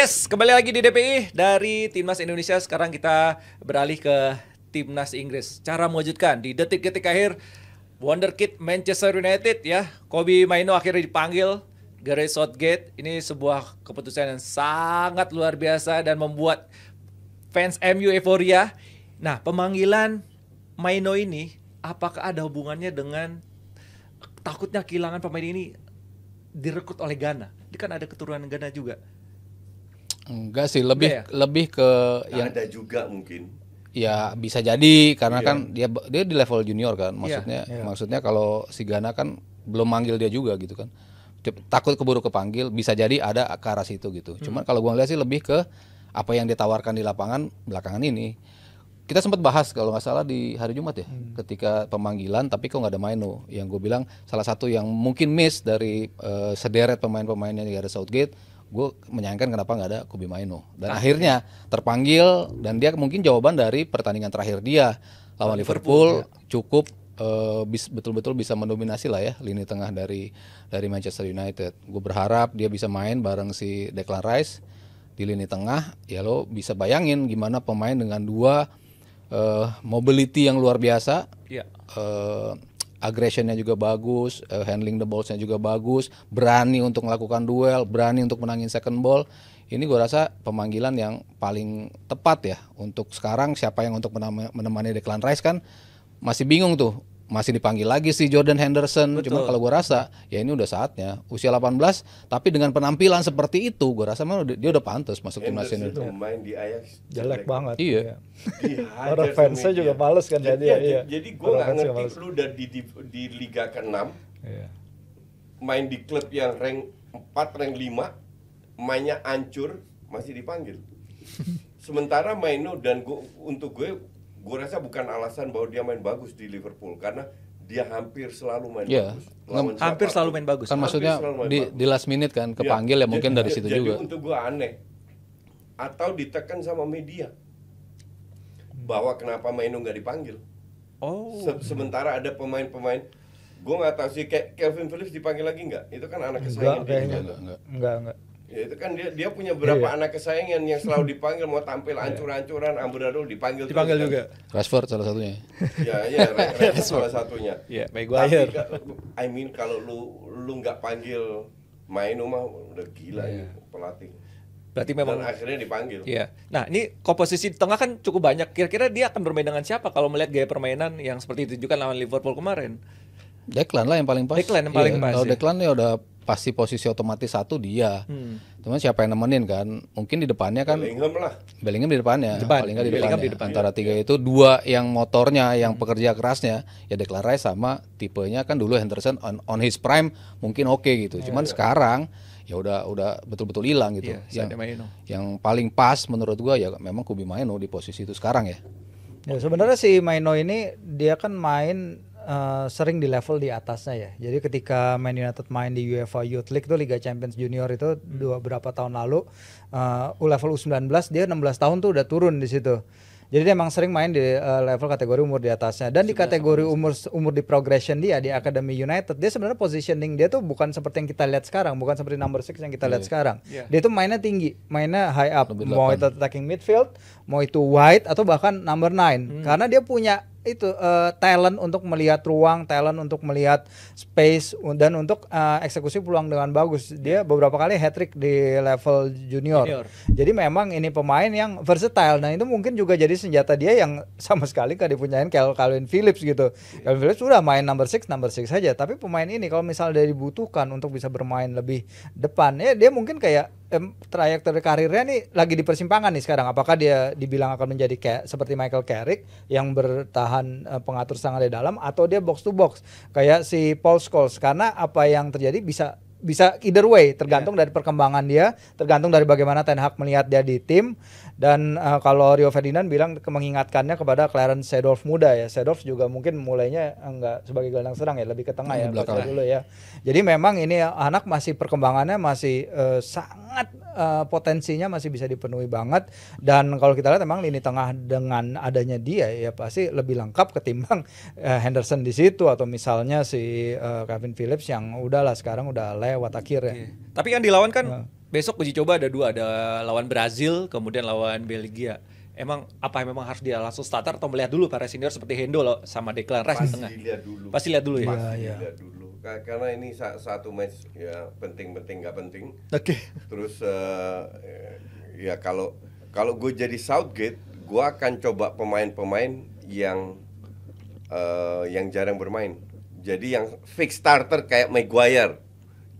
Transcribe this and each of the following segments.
Yes, kembali lagi di DPI dari Timnas Indonesia. Sekarang kita beralih ke Timnas Inggris. Cara mewujudkan di detik-detik akhir Wonderkid Manchester United ya. Kobbie Mainoo akhirnya dipanggil Gareth Southgate. Ini sebuah keputusan yang sangat luar biasa dan membuat fans MU euforia. Nah, pemanggilan Mainoo ini apakah ada hubungannya dengan takutnya kehilangan pemain ini direkrut oleh Ghana? Dia kan ada keturunan Ghana juga. Enggak sih, lebih ke yang ada juga mungkin. Ya bisa jadi karena kan dia di level junior kan. Maksudnya kalau si Ghana kan belum manggil dia juga gitu kan. Takut keburu kepanggil, bisa jadi ada ke arah situ gitu. Cuman kalau gua lihat sih lebih ke apa yang ditawarkan di lapangan belakangan ini. Kita sempat bahas kalau nggak salah di hari Jumat ya, ketika pemanggilan tapi kok nggak ada Mainoo. Yang gue bilang salah satu yang mungkin miss dari sederet pemain-pemainnya di Gareth Southgate, gue menyayangkan kenapa nggak ada Kobbie Mainoo. Dan akhirnya terpanggil dan dia mungkin jawaban dari pertandingan terakhir dia lawan Liverpool cukup betul-betul bisa mendominasi lah ya lini tengah dari Manchester United. Gue berharap dia bisa main bareng si Declan Rice di lini tengah. Ya lo bisa bayangin gimana pemain dengan dua mobility yang luar biasa, aggressionnya juga bagus, handling the balls-nya juga bagus, berani untuk melakukan duel, berani untuk menangin second ball. Ini gue rasa pemanggilan yang paling tepat ya untuk sekarang. Siapa yang untuk menemani Declan Rice kan masih bingung tuh, masih dipanggil lagi si Jordan Henderson. Cuma kalau gue rasa ya ini udah saatnya, usia 18 tapi dengan penampilan seperti itu gue rasa dia udah pantas masuk timnas ini. Henderson main di Ajax jelek banget. Iya. Orang fansnya juga males kan jadi gue nggak ngerti lu udah di Liga ke-6 main di klub yang rank 4, rank 5, mainnya hancur masih dipanggil. Sementara Mainoo dan untuk gue rasa bukan alasan bahwa dia main bagus di Liverpool karena dia hampir selalu main bagus. Hampir selalu main bagus. Kan maksudnya di last minute kan kepanggil ya mungkin dari situ juga. Jadi untuk gue aneh atau ditekan sama media bahwa kenapa Mainoo nggak dipanggil. Sementara ada pemain-pemain, gue nggak tahu sih kayak Calvin Phillips dipanggil lagi nggak? Itu kan anak kesayangan dia. Enggak. Ya itu kan dia punya beberapa anak kesayangan yang selalu dipanggil mau tampil ancur-ancuran, amburadul dipanggil juga. Rashford salah satunya. Rashford salah satunya. Iya, Maguire. I mean kalau lu nggak panggil Mainoo mah udah gila ini pelatih. Berarti memang dan akhirnya dipanggil. Iya. Nah, ini komposisi di tengah kan cukup banyak. Kira-kira dia akan bermain dengan siapa kalau melihat gaya permainan yang seperti ditunjukkan lawan Liverpool kemarin? Declan lah yang paling pas. Declan yang paling pas. Kalau Declan ya udah pasti posisi otomatis satu dia. Cuman siapa yang nemenin kan? Mungkin di depannya kan Bellingham di depannya. Paling nggak di depannya. Antara tiga itu dua yang motornya, yang pekerja kerasnya ya Declan Rice sama tipenya kan dulu Henderson on his prime mungkin oke gitu. Cuman sekarang ya udah betul-betul hilang gitu. Yang paling pas menurut gua ya memang Kobbie Mainoo di posisi itu sekarang ya. Ya sebenarnya si Mainoo ini dia kan main sering di level di atasnya ya. Jadi ketika Man United main di UEFA Youth League itu Liga Champions Junior itu beberapa tahun lalu level U19 dia 16 tahun tuh udah turun di situ. Jadi dia emang sering main di level kategori umur di atasnya dan di kategori umur di progression dia di Academy United dia sebenarnya positioning dia tuh bukan seperti yang kita lihat sekarang, bukan seperti number 6 yang kita lihat sekarang. Dia tuh mainnya tinggi, mainnya high up, mau itu attacking midfield, mau itu wide atau bahkan number 9. Karena dia punya itu talent untuk melihat ruang, talent untuk melihat space dan untuk eksekusi peluang dengan bagus. Dia beberapa kali hat-trick di level junior. Jadi memang ini pemain yang versatile. Nah, itu mungkin juga jadi senjata dia yang sama sekali gak dipunyain Calvin Phillips gitu. Calvin Phillips sudah main number 6 saja, tapi pemain ini kalau misalnya dia dibutuhkan untuk bisa bermain lebih depan, ya dia mungkin kayak trajektori karirnya nih lagi di persimpangan nih sekarang. Apakah dia dibilang akan menjadi seperti Michael Carrick yang bertahan pengatur serangan dari dalam, atau dia box to box kayak si Paul Scholes? Karena apa yang terjadi bisa either way, tergantung dari perkembangan dia, tergantung dari bagaimana Ten Hag melihat dia di tim. Dan kalau Rio Ferdinand bilang mengingatkannya kepada Clarence Seedorf muda ya. Seedorf juga mungkin mulainya enggak sebagai gelandang serang ya, lebih ke tengah ya dulu ya. Jadi memang ini anak masih perkembangannya masih sangat potensinya masih bisa dipenuhi banget. Dan kalau kita lihat memang lini tengah dengan adanya dia ya pasti lebih lengkap ketimbang Henderson di situ atau misalnya si Calvin Phillips yang udahlah sekarang udah lewat akhirnya. Tapi kan dilawan kan besok uji coba ada 2, ada lawan Brazil, kemudian lawan Belgia. Emang memang harus dia langsung starter atau melihat dulu para senior seperti Hendo loh sama Declan Rice di tengah? Pasti lihat dulu ya. Lihat dulu. Karena ini satu match ya penting nggak penting. Oke. Terus ya kalau gue jadi Southgate, gue akan coba pemain-pemain yang jarang bermain. Jadi yang fix starter kayak Maguire,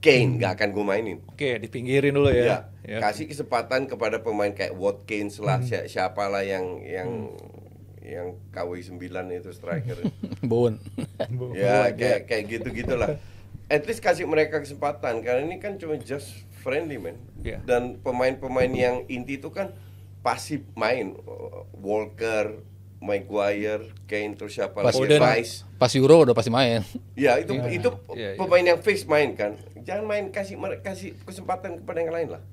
Kane nggak akan gue mainin. Oke, dipinggirin dulu ya. Kasih kesempatan kepada pemain kayak Watkins lah, siapalah yang KW 9 itu striker. Bowen. Ya kayak gitu-gitulah. At least kasih mereka kesempatan karena ini kan cuma just friendly man. Yeah. Dan pemain-pemain yang inti itu kan pasti main. Walker, Maguire, Kane, terus siapa lagi? Rice. Pas Euro udah pasti main. Ya itu pemain yang fix main kan. Jangan main kasih kesempatan kepada yang lain lah.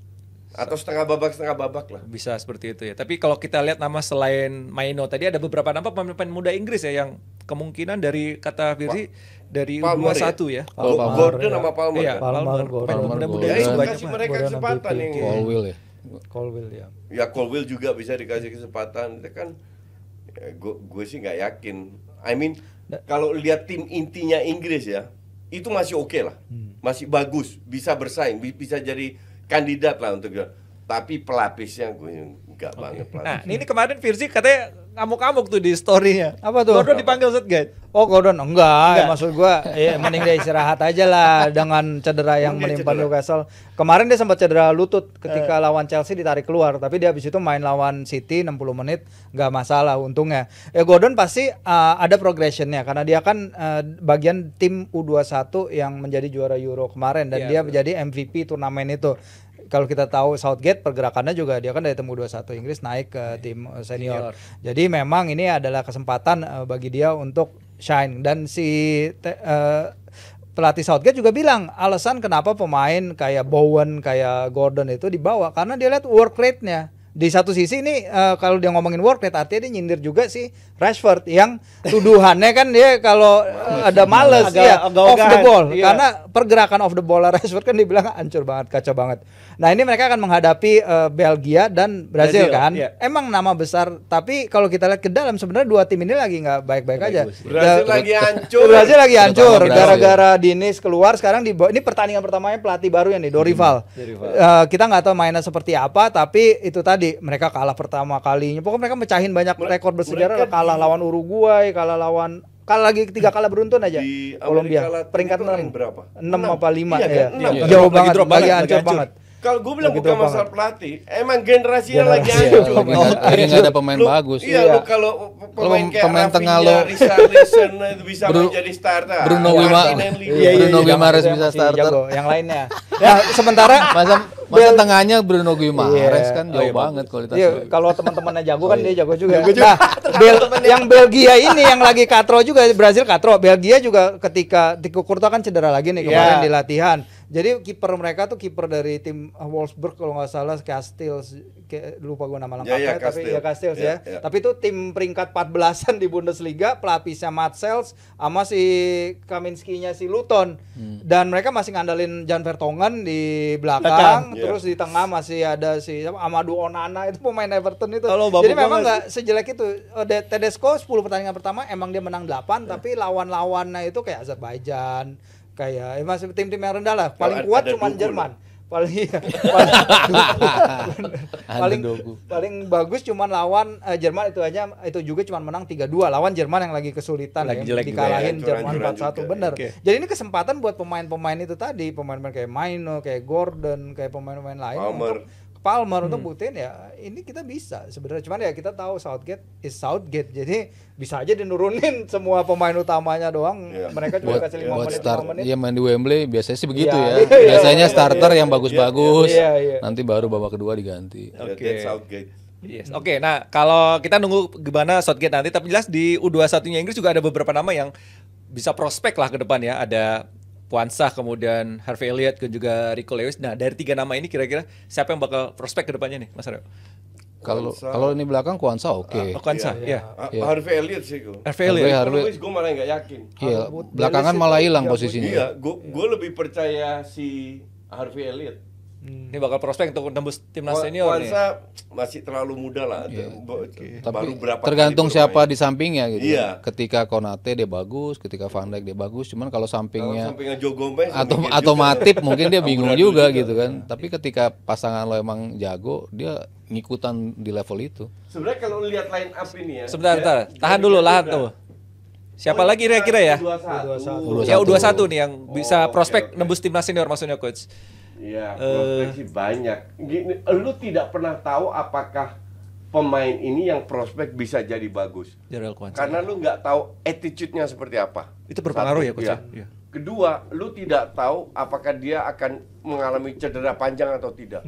Atau setengah babak lah. Bisa seperti itu ya. Tapi kalau kita lihat nama selain Maino tadi ada beberapa nama pemain muda Inggris ya yang kemungkinan dari kata Firzi dari U21 ya. Gordon sama Palmer. Iya, Palmer. Pemain muda Ya, itu kasih mereka kesempatan yang Colwill ya. Ya Colwill juga bisa dikasih kesempatan. Itu kan gue sih nggak yakin. I mean kalau lihat tim intinya Inggris ya, itu masih oke lah. Masih bagus, bisa bersaing, bisa jadi kandidat lah untuk tapi pelapisnya gue enggak banget pelapis. Nah, ini kemarin Firzi katanya ngamuk-ngamuk tuh di story-nya. Apa tuh? Gordon dipanggil Southgate. Oh, Gordon enggak. Maksud gua mending dia istirahat aja lah dengan cedera yang menimpa Newcastle. Kemarin dia sempat cedera lutut ketika lawan Chelsea ditarik keluar, tapi dia habis itu main lawan City 60 menit enggak masalah untungnya. Gordon pasti ada progressionnya karena dia kan bagian tim U21 yang menjadi juara Euro kemarin dan dia menjadi MVP turnamen itu. Kalau kita tahu Southgate pergerakannya juga dia kan dari tim U21 Inggris naik ke tim senior. Jadi memang ini adalah kesempatan bagi dia untuk shine dan si pelatih Southgate juga bilang alasan kenapa pemain kayak Bowen, kayak Gordon itu dibawa karena dia lihat work rate-nya. Di satu sisi ini kalau dia ngomongin work rate artinya dia nyindir juga si Rashford yang tuduhannya kan dia kalau ada males off the ball karena pergerakan off the ball Rashford kan dibilang hancur banget, kacau banget. Nah ini mereka akan menghadapi Belgia dan Brazil kan. Emang nama besar tapi kalau kita lihat ke dalam sebenarnya dua tim ini lagi nggak baik-baik aja. Brazil lagi hancur gara-gara Diniz keluar sekarang ini pertandingan pertamanya pelatih baru nih Dorival. Kita nggak tahu mainnya seperti apa tapi itu tadi mereka kalah pertama kalinya. Pokoknya mereka mecahin banyak rekor bersejarah, kalah lawan Uruguay, kalah lagi 3 kalah beruntun aja. Kolombia peringkat 6 berapa? 6 apa 5 ya. Jauh banget, lagi hancur banget. Kalau gue bilang bukan masalah pelatih, emang generasinya lagi hancur. Akhirnya nggak ada pemain bagus. Iya, lu kalau pemain tengah lo itu bisa menjadi starter. Bruno Guimaraes bisa starter. Yang lainnya. Ya sementara masa tengahnya Bruno Guimaraes kan jauh banget kualitasnya. Iya, kalau teman-temannya jago kan dia jago juga. Nah, yang Belgia ini yang lagi katro juga, Brazil katro. Belgia juga ketika Tiko Courtois kan cedera lagi nih kemarin di latihan. Jadi kiper mereka tuh kiper dari tim Wolfsburg kalau nggak salah Castells, lupa gue nama lengkapnya tapi ya Castells ya. Tapi itu tim peringkat 14-an di Bundesliga, pelapisnya Matsels sama si Kaminski-nya si Luton. Dan mereka masih ngandalin Jan Vertonghen di belakang, terus di tengah masih ada si Amadou Onana itu pemain Everton itu. Jadi memang nggak sejelek itu. Tedesco 10 pertandingan pertama emang dia menang 8 tapi lawan-lawannya itu kayak Azerbaijan, kayak masih tim-tim yang rendah lah. Paling kuat cuma Jerman. Paling bagus cuma lawan Jerman itu juga cuma menang 3-2 lawan Jerman yang lagi kesulitan dikalahin Jerman 4-1 bener. Jadi ini kesempatan buat pemain-pemain itu tadi, pemain-pemain kayak Maino, kayak Gordon, kayak pemain-pemain lain Palmer untuk buktiin ya ini kita bisa sebenarnya, cuman ya kita tahu Southgate is Southgate, jadi bisa aja dinurunin semua pemain utamanya doang. Mereka cuma kasih 5 menit. Iya main di Wembley biasanya sih begitu ya. Biasanya starter yang bagus-bagus, nanti baru babak kedua diganti. Southgate. Oke, nah kalau kita nunggu gimana Southgate nanti, tapi jelas di U21-nya Inggris juga ada beberapa nama yang bisa prospek lah ke depan ya. Ada Quansah, kemudian Harvey Elliott, dan juga Rico Lewis. Nah, dari 3 nama ini kira-kira siapa yang bakal prospek ke depannya nih, Mas Aryo? Kalau ini belakang Quansah oke. Quansah, ya. Harvey Elliott sih gue. Harvey Lewis gue malah nggak yakin. Iya, belakangan malah hilang posisinya. Iya, gue lebih percaya si Harvey Elliott. Ini bakal prospek untuk tembus timnas senior nih. Kwanza masih terlalu muda lah. Baru berapa tergantung kali siapa bermain. di sampingnya gitu. Iya. Ketika Konate dia bagus, ketika Van Dijk dia bagus, cuman kalau Kalau sampingnya sampingnya Joe Gomez atau Matip mungkin dia bingung Amburadul juga juga. gitu kan. Tapi ketika pasangan lo emang jago, dia ngikutan di level itu. Sebenarnya kalau lihat line up ini ya. Sebentar, tahan dulu lahan tuh. Siapa lagi kira-kira ya? U21. Ya U21 nih yang bisa oke, prospek oke. nembus timnas senior maksudnya coach. Iya, prospek sih banyak. Gini, lu tidak pernah tahu apakah pemain ini yang prospek bisa jadi bagus. Jarel Kwanza. Karena lu nggak tahu attitude-nya seperti apa. Itu berpengaruh Satu, ya, Coach, iya. ya? Iya. Kedua, lu tidak tahu apakah dia akan mengalami cedera panjang atau tidak.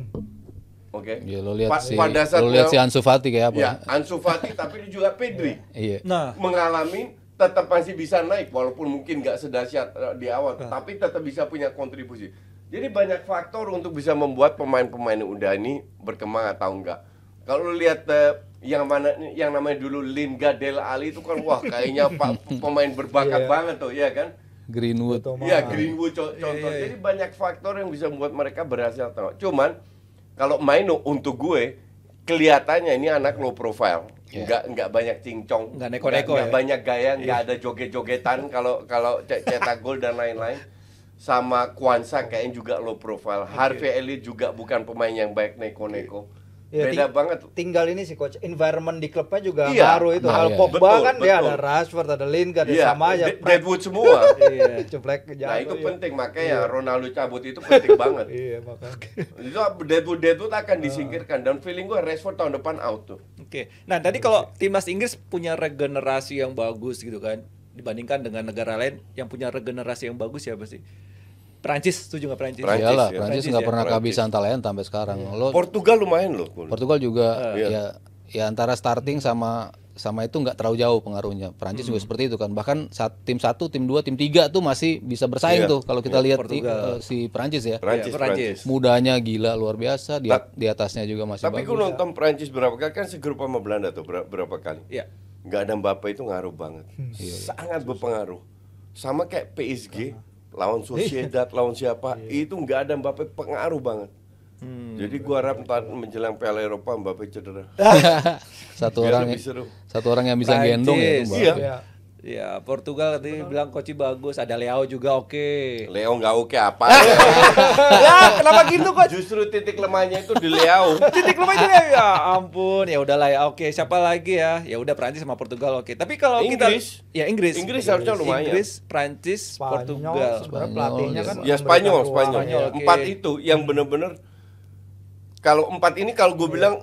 Oke. Ya lo lihat Pada saat si Ansu Fati kayak apa. Ya, Ansu Fati tapi juga Pedri. Iya. Nah, Mengalami tetap masih bisa naik walaupun mungkin nggak sedahsyat di awal, tapi tetap bisa punya kontribusi. Jadi banyak faktor untuk bisa membuat pemain-pemain udah ini berkembang atau enggak. Kalau lu lihat yang namanya dulu Lingard, Dele Alli itu kan wah kayaknya pemain berbakat banget tuh, ya kan? Greenwood. Iya, Greenwood contoh. Jadi banyak faktor yang bisa membuat mereka berhasil. Cuman kalau Maino untuk gue kelihatannya ini anak low profile. Nggak banyak cincong, Nggak neko-neko nggak ya? banyak gaya, nggak ada joget-jogetan kalau cetak gol dan lain-lain. Sama Kwanza kayaknya juga low profile. Harvey Elliott juga bukan pemain yang baik neko-neko. Ya, Beda banget. Tinggal ini sih coach, environment di klubnya juga Iya. ngaruh itu. Nah, Kalau iya. Pogba Betul, kan dia betul. ada Rashford, ada Lingard, Iya, sama aja. Deadwood semua. iya. Ceplek Nah jatuh, itu iya. penting, makanya Ronaldo cabut itu penting banget. Iya, makanya. Itu Deadwood akan disingkirkan dan feeling gue Rashford tahun depan out tuh. Oke. Nah, tadi kalau timnas Inggris punya regenerasi yang bagus gitu kan, dibandingkan dengan negara lain yang punya regenerasi yang bagus siapa sih? Prancis, setuju nggak Prancis? Prancis, Iyalah, ya. Prancis Prancis nggak ya. pernah Prancis. kehabisan talenta sampai sekarang. Lo Portugal lumayan loh. Portugal juga Iya. ya antara starting sama itu nggak terlalu jauh pengaruhnya. Prancis juga seperti itu kan. Bahkan tim 1, tim 2, tim 3 tuh masih bisa bersaing Iya. tuh kalau kita lihat Portugal. si Prancis ya. Prancis, Iya, Prancis. Mudanya gila luar biasa, di atasnya juga masih Tapi bagus. gue nonton Prancis berapa kali kan segrup sama Belanda tuh berapa kali. Iya. Nggak ada Mbappe itu ngaruh banget. Sangat berpengaruh. Sama kayak PSG lawan Sociedad, lawan siapa, itu nggak ada Mbappe pengaruh banget. Jadi gua harap ntar menjelang Piala Eropa Mbappe cedera. satu Biar orang lebih seru. satu orang yang bisa gendong ya itu Prancis. Mbappe. Iya. Ya, Portugal tadi bilang coach bagus, ada Leao juga oke. Leo nggak oke apa? Ya, kenapa gitu coach? Justru titik lemahnya itu di Leo. Titik lemah itu ya ampun, ya udahlah ya oke. Siapa lagi ya? Ya udah Prancis sama Portugal oke. Tapi kalau Inggris. kita ya Inggris. Inggris harusnya lumayan. Inggris, Prancis, Spanyol, Portugal. sebenarnya pelatihnya kan Ya Spanyol. Spanyol, oke. Empat itu yang bener-bener kalau empat ini kalau gue bilang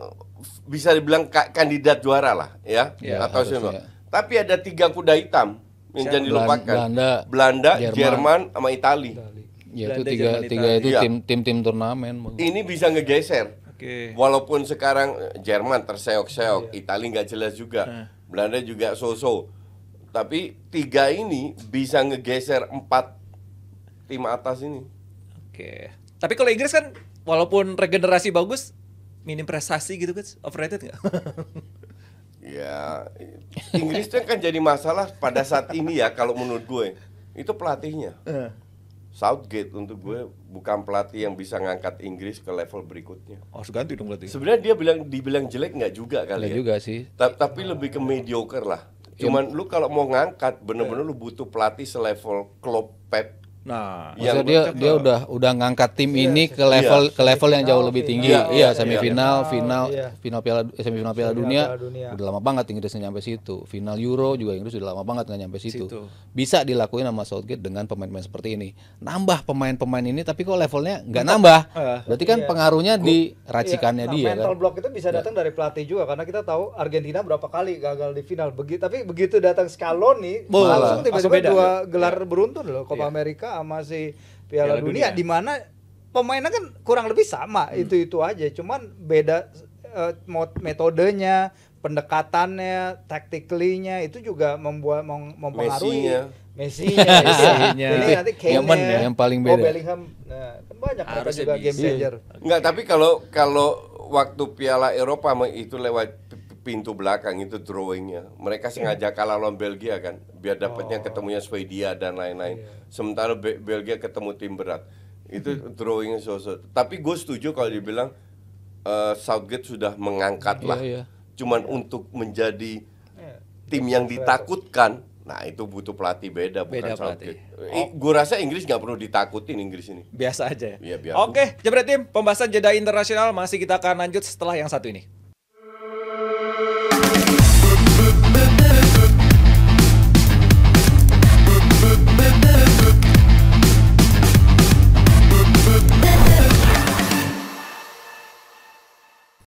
bisa dibilang kandidat juara lah ya, Ya, atau harusnya. siapa. Tapi ada 3 kuda hitam yang jangan dilupakan. Belanda, Jerman, sama Itali. Ya itu Belanda, tiga Jerman, itu Italia. tim turnamen. Ini bisa ngegeser. Oke. Walaupun sekarang Jerman terseok-seok, Itali nggak jelas juga, Belanda juga so-so. Tapi 3 ini bisa ngegeser 4 tim atas ini. Oke. Tapi kalau Inggris kan walaupun regenerasi bagus, minim prestasi gitu kan, overrated nggak? Ya, Inggris itu kan jadi masalah pada saat ini ya kalau menurut gue. Itu pelatihnya. Southgate untuk gue bukan pelatih yang bisa ngangkat Inggris ke level berikutnya. Oh, ganti dong berarti. Sebenarnya dia dibilang jelek nggak juga kali Nggak ya. juga sih. Tapi lebih ke mediocre lah. Cuman lu kalau mau ngangkat bener-bener lu butuh pelatih selevel Klopp, Pep. Nah, Maksudnya dia udah ngangkat tim ini ke level yang jauh lebih tinggi. Final, Iya, iya, semifinal, iya. semifinal Piala Dunia. Dunia. Udah lama banget Inggrisnya nyampe situ. Final Euro juga Inggris udah lama banget nggak nyampe situ. Situ. Bisa dilakuin sama Southgate dengan pemain-pemain seperti ini. Nambah pemain-pemain ini tapi kok levelnya nggak nambah. Berarti kan pengaruhnya di racikannya Iya, dia mental kan. block itu bisa datang dari pelatih juga karena kita tahu Argentina berapa kali gagal di final. Tapi begitu datang Scaloni langsung tiba-tiba langsung beda. dua gelar beruntun loh, Copa America sama si Piala Dunia di mana pemainnya kan kurang lebih sama, itu aja. Cuman beda metodenya, pendekatannya, tactically-nya itu juga mempengaruhi Messi-nya. Ini nanti Kane-nya, yang paling beda. Bellingham. Nah, kan banyak mereka Harusnya juga bisa. game changer. Enggak, tapi kalau waktu Piala Eropa itu lewat pintu belakang itu drawingnya. Mereka sengaja kalah lawan Belgia kan, biar dapatnya ketemunya Swedia dan lain-lain. Sementara Belgia ketemu tim berat. Itu drawing so-so. Tapi gue setuju kalau dibilang Southgate sudah mengangkat lah. Cuman untuk menjadi tim yang ditakutkan, nah itu butuh pelatih beda bukan Southgate. Gue rasa Inggris nggak perlu ditakutin Inggris ini. Biasa aja ya. Iya, biasa. Oke, Jebret Tim, pembahasan jeda internasional masih kita akan lanjut setelah yang satu ini.